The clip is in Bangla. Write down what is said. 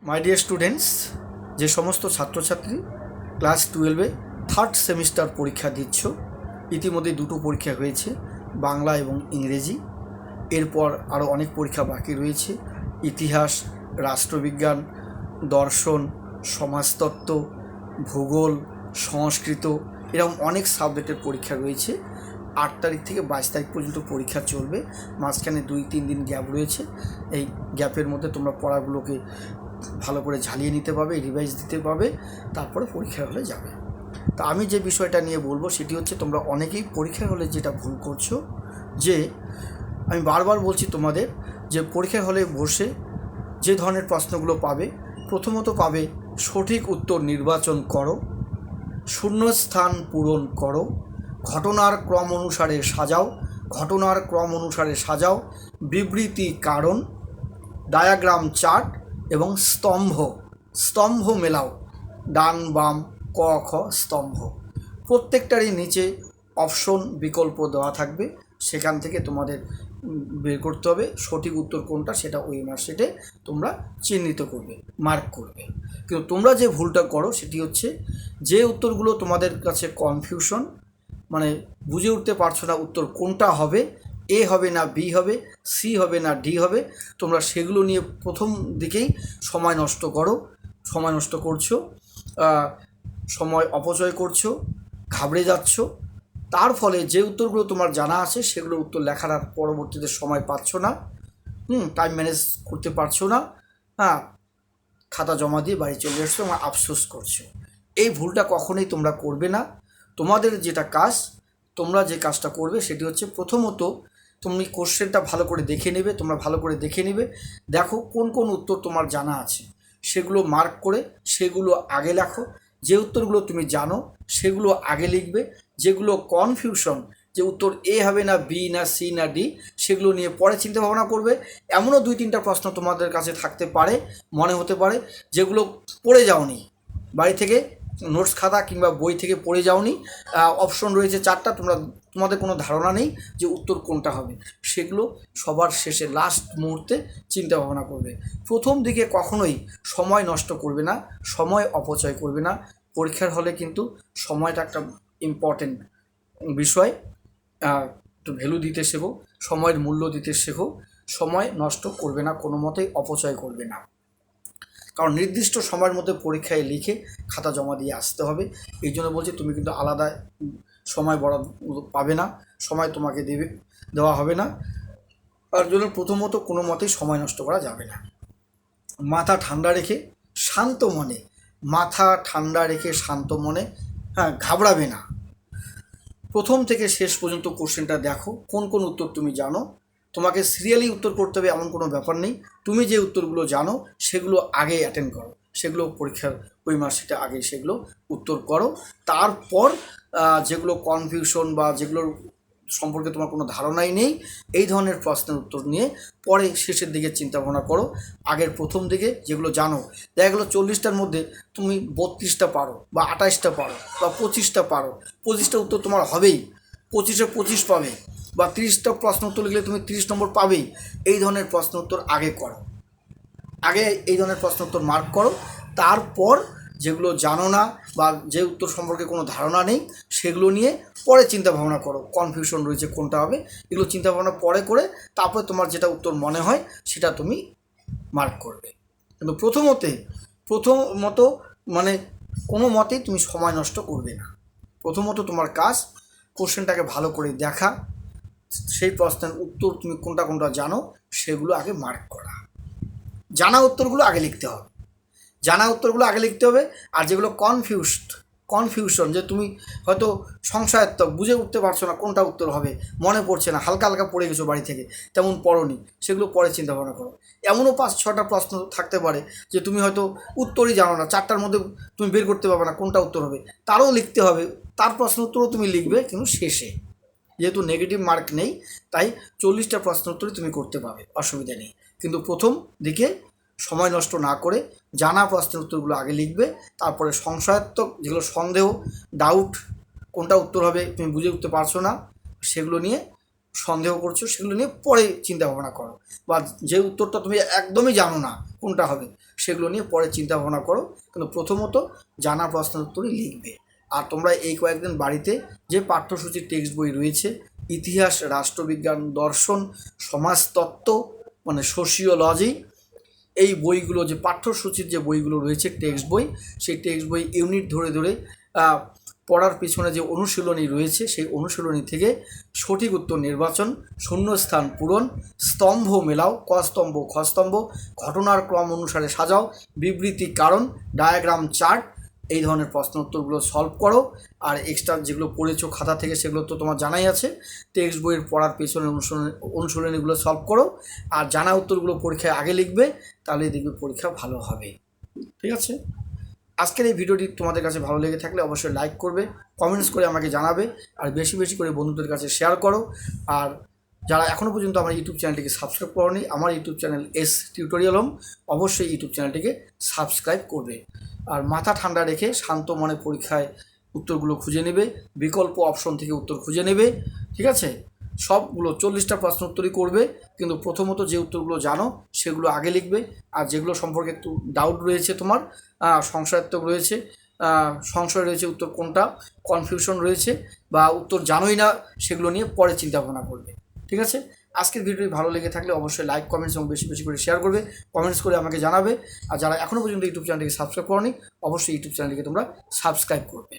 মাই ডিয়ার স্টুডেন্টস, যে সমস্ত ছাত্রছাত্রী ক্লাস 12-এ থার্ড সেমিস্টার পরীক্ষা দিচ্ছ, ইতিমধ্যে দুটো পরীক্ষা হয়েছে, বাংলা এবং ইংরেজি। এরপর আরও অনেক পরীক্ষা বাকি রয়েছে, ইতিহাস, রাষ্ট্রবিজ্ঞান, দর্শন, সমাজতত্ত্ব, ভূগোল, সংস্কৃত, এরকম অনেক সাবজেক্টের পরীক্ষা রয়েছে। 8 তারিখ থেকে 22 তারিখ পর্যন্ত পরীক্ষা চলবে, মাঝখানে 2-3 দিন গ্যাপ রয়েছে। এই গ্যাপের মধ্যে তোমরা পড়াগুলোকে ভালো করে ঝালিয়ে নিতে পারবে, রিভাইজ দিতে পারবে, তারপরে পরীক্ষার হলে যাবে। তা আমি যে বিষয়টা নিয়ে বলবো সেটি হচ্ছে, তোমরা অনেকেই পরীক্ষার হলে যেটা ভুল করছো, যে আমি বারবার বলছি তোমাদের, যে পরীক্ষার হলে বসে যে ধরনের প্রশ্নগুলো পাবে, প্রথমত পাবে সঠিক উত্তর নির্বাচন করো, শূন্যস্থান পূরণ করো, ঘটনার ক্রম অনুসারে সাজাও, ঘটনার ক্রম অনুসারে সাজাও, বিবৃতি কারণ, ডায়াগ্রাম চার্ট এবং স্তম্ভ মেলাও, ডান বাম ক খ স্তম্ভ। প্রত্যেকটারই নিচে অপশন বিকল্প দেওয়া থাকবে, সেখান থেকে তোমাদের বের করতে হবে সঠিক উত্তর কোনটা, সেটা ওই মার্কশিটে তোমরা চিহ্নিত করবে, মার্ক করবে। কিন্তু তোমরা যে ভুলটা করো সেটি হচ্ছে, যে উত্তরগুলো তোমাদের কাছে কনফিউশন, মানে বুঝে উঠতে পারছো না উত্তর কোনটা হবে, এ হবে না বি হবে, সি হবে না ডি হবে, তোমরা সেগুলো নিয়ে প্রথম দিকেই সময় নষ্ট করছো, সময় অপচয় করছো, ঘাবড়ে যাচ্ছ। তার ফলে যে উত্তরগুলো তোমার জানা আছে সেগুলো উত্তর লেখার আর পরবর্তীতে সময় পাচ্ছ না, টাইম ম্যানেজ করতে পারছো না, খাতা জমা দিয়ে বাড়ি চলে এসছো এবং আফসোস করছো। এই ভুলটা কখনোই তোমরা করবে না। তোমাদের যেটা কাজ, তোমরা যে কাজটা করবে সেটি হচ্ছে, প্রথমত তুমি কোশ্চেনটা ভালো করে দেখে নেবে, দেখো কোন কোন উত্তর তোমার জানা আছে, সেগুলো মার্ক করে সেগুলো আগে লেখো। যে উত্তরগুলো তুমি জানো সেগুলো আগে লিখবে, যেগুলো কনফিউশন, যে উত্তর এ হবে না বি না সি না ডি, সেগুলো নিয়ে পরে চিন্তা ভাবনা করবে। এমনও 2-3টা প্রশ্ন তোমাদের কাছে থাকতে পারে, মনে হতে পারে, যেগুলো পড়ে যাওনি, বাড়ি থেকে নোটস খাতা কিংবা বই থেকে পড়ে যাওনি, অপশন রয়েছে 4টা, তোমাদের কোনো ধারণা নেই যে উত্তর কোনটা হবে, সেগুলো সবার শেষে লাস্ট মুহূর্তে চিন্তা ভাবনা করবে। প্রথম দিকে কখনোই সময় নষ্ট করবে না, সময় অপচয় করবে না। পরীক্ষার হলে কিন্তু সময়টা একটা ইম্পর্টেন্ট বিষয়, একটু ভ্যালু দিতে শেখো, সময়ের মূল্য দিতে শেখো, সময় নষ্ট করবে না, কোনো মতেই অপচয় করবে না। কারণ নির্দিষ্ট সময়ের মধ্যে পরীক্ষায় লিখে খাতা জমা দিয়ে আসতে হবে। এই জন্য বলছি, তুমি কিন্তু আলাদা সময় বরাদ্দ পাবে না, সময় তোমাকে দেওয়া হবে না। তার জন্য প্রথমত কোনো মতেই সময় নষ্ট করা যাবে না। মাথা ঠান্ডা রেখে শান্ত মনে, ঘাবড়াবে না। প্রথম থেকে শেষ পর্যন্ত কোশ্চেনটা দেখো, কোন কোন উত্তর তুমি জানো। তোমাকে সিরিয়ালি উত্তর করতে হবে এমন কোনো ব্যাপার নেই। তুমি যে উত্তরগুলো জানো সেগুলো আগে অ্যাটেন্ড করো, সেগুলো পরীক্ষার ওই মার্কশিটে আগে সেগুলো উত্তর করো। তারপর যেগুলো কনফিউশন বা যেগুলোর সম্পর্কে তোমার কোনো ধারণাই নেই, এই ধরনের প্রশ্নের উত্তর নিয়ে পরে শেষের দিকে চিন্তা ভাবনা করো। আগের প্রথম দিকে যেগুলো জানো, দেখা গেলো 40টার মধ্যে তুমি 32টা পারো বা 28টা পারো বা 25টা পারো, 25টা উত্তর তোমার হবেই, 25-এ 25 পাবে, বা 30টা প্রশ্ন উত্তর লিখলে তুমি 30 নম্বর পাবেই। এই ধরনের প্রশ্ন উত্তর আগে করো, এই ধরনের প্রশ্ন উত্তর মার্ক করো। তারপর যেগুলো জানো না বা যে উত্তর সম্পর্কে কোনো ধারণা নেই, সেগুলো নিয়ে পরে চিন্তা ভাবনা করো, কনফিউশন রয়েছে কোনটা হবে, এগুলো চিন্তা ভাবনা পরে করে তারপরে তোমার যেটা উত্তর মনে হয় সেটা তুমি মার্ক করবে। কিন্তু প্রথমত মানে কোনো মতেই তুমি সময় নষ্ট করবে না। প্রথমত তোমার কাজ কোশ্চেনটাকে ভালো করে দেখা, সেই প্রশ্নের উত্তর তুমি কোনটা জানো সেগুলো আগে মার্ক করা, জানা উত্তরগুলো আগে লিখতে হবে। আর যেগুলো কনফিউশন, যে তুমি হয়তো সংশয়াত্মক, বুঝে উঠতে পারছো না কোনটা উত্তর হবে, মনে পড়ছে না, হালকা হালকা পড়ে গেছো বাড়ি থেকে, তেমন পড়োনি, সেগুলো পরে চিন্তা ভাবনা করো। এমনও 5-6টা প্রশ্ন থাকতে পারে যে তুমি হয়তো উত্তরই জানো না, 4টার মধ্যে তুমি বের করতে পারবে না কোনটা উত্তর হবে, তারও লিখতে হবে, তার প্রশ্ন উত্তরও তুমি লিখবে, কিন্তু শেষে। যেহেতু নেগেটিভ মার্ক নেই, তাই 40টা প্রশ্ন উত্তরই তুমি করতে পারবে, অসুবিধা নেই। কিন্তু প্রথম দিকে সময় নষ্ট না করে জানা প্রশ্নের উত্তরগুলো আগে লিখবে, তারপরে সংশয়াত্মক, যেগুলো সন্দেহ, ডাউট, কোনটা উত্তর হবে তুমি বুঝে উঠতে পারছো না, সেগুলো নিয়ে সন্দেহ করছো, সেগুলো নিয়ে পরে চিন্তা ভাবনা করো। বা যে উত্তরটা তুমি একদমই জানো না কোনটা হবে, সেগুলো নিয়ে পরে চিন্তা ভাবনা করো, কিন্তু প্রথমত জানা প্রশ্নের উত্তরই লিখবে। আর তোমরা এই কয়েকদিন বাড়িতে যে পাঠ্যসূচির টেক্সট বই রয়েছে, ইতিহাস, রাষ্ট্রবিজ্ঞান, দর্শন, সমাজতত্ত্ব মানে সোশিওলজি, এই বইগুলো যে পাঠ্যসূচির যে বইগুলো রয়েছে টেক্সট বই, সেই টেক্সট বই ইউনিট ধরে ধরে পড়ার পিছনে যে অনুশীলনী রয়েছে সেই অনুশীলনী থেকে সঠিক উত্তর নির্বাচন, শূন্যস্থান পূরণ, স্তম্ভ মেলাও, ক স্তম্ভ খ স্তম্ভ, ঘটনার ক্রম অনুসারে সাজাও, বিবৃতি কারণ, ডায়াগ্রাম চার্ট, এই ধরনের প্রশ্ন উত্তরগুলো সলভ করো। আর এক্সট্রা যেগুলো পড়েছো খাতা থেকে সেগুলো তো তোমার জানাই আছে, টেক্সট বইয়ের পড়ার পেছনে অনুশীলনীগুলো সলভ করো। আর জানা উত্তরগুলো পরীক্ষায় আগে লিখবে, তাহলে দেখবে পরীক্ষা ভালো হবে। ঠিক আছে, আজকের এই ভিডিওটি তোমাদের কাছে ভালো লেগে থাকলে অবশ্যই লাইক করবে, কমেন্টস করে আমাকে জানাবে, আর বেশি বেশি করে বন্ধুদের কাছে শেয়ার করো। আর যারা এখনও পর্যন্ত আমার ইউটিউব চ্যানেলটিকে সাবস্ক্রাইব করোনি, আমার YouTube channel S tutorial home, অবশ্যই ইউটিউব চ্যানেলটিকে সাবস্ক্রাইব করবে। আর মাথা ঠান্ডা রেখে শান্ত মনে পরীক্ষায় উত্তরগুলো খুঁজে নেবে, বিকল্প অপশন থেকে উত্তর খুঁজে নেবে। ঠিক আছে, সবগুলো 40টা প্রশ্ন উত্তরই করবে, কিন্তু প্রথমত যে উত্তরগুলো জানো সেগুলো আগে লিখবে। আর যেগুলো সম্পর্কে একটু ডাউট রয়েছে তোমার, সংশয়াত্মক রয়েছে, সংশয় রয়েছে উত্তর কোনটা, কনফিউশন রয়েছে বা উত্তর জানোই না, সেগুলো নিয়ে পরে চিন্তা ভাবনা করবে। ঠিক আছে, আজকের ভিডিওটি ভালো লেগে থাকলে অবশ্যই লাইক, কমেন্টস এবং বেশি বেশি করে শেয়ার করবে, কমেন্টস করে আমাকে জানাবে। আর যারা এখনও পর্যন্ত ইউটিউব চ্যানেলটিকে সাবস্ক্রাইব করোনি, অবশ্যই ইউটিউব চ্যানেলটিকে তোমরা সাবস্ক্রাইব করবে।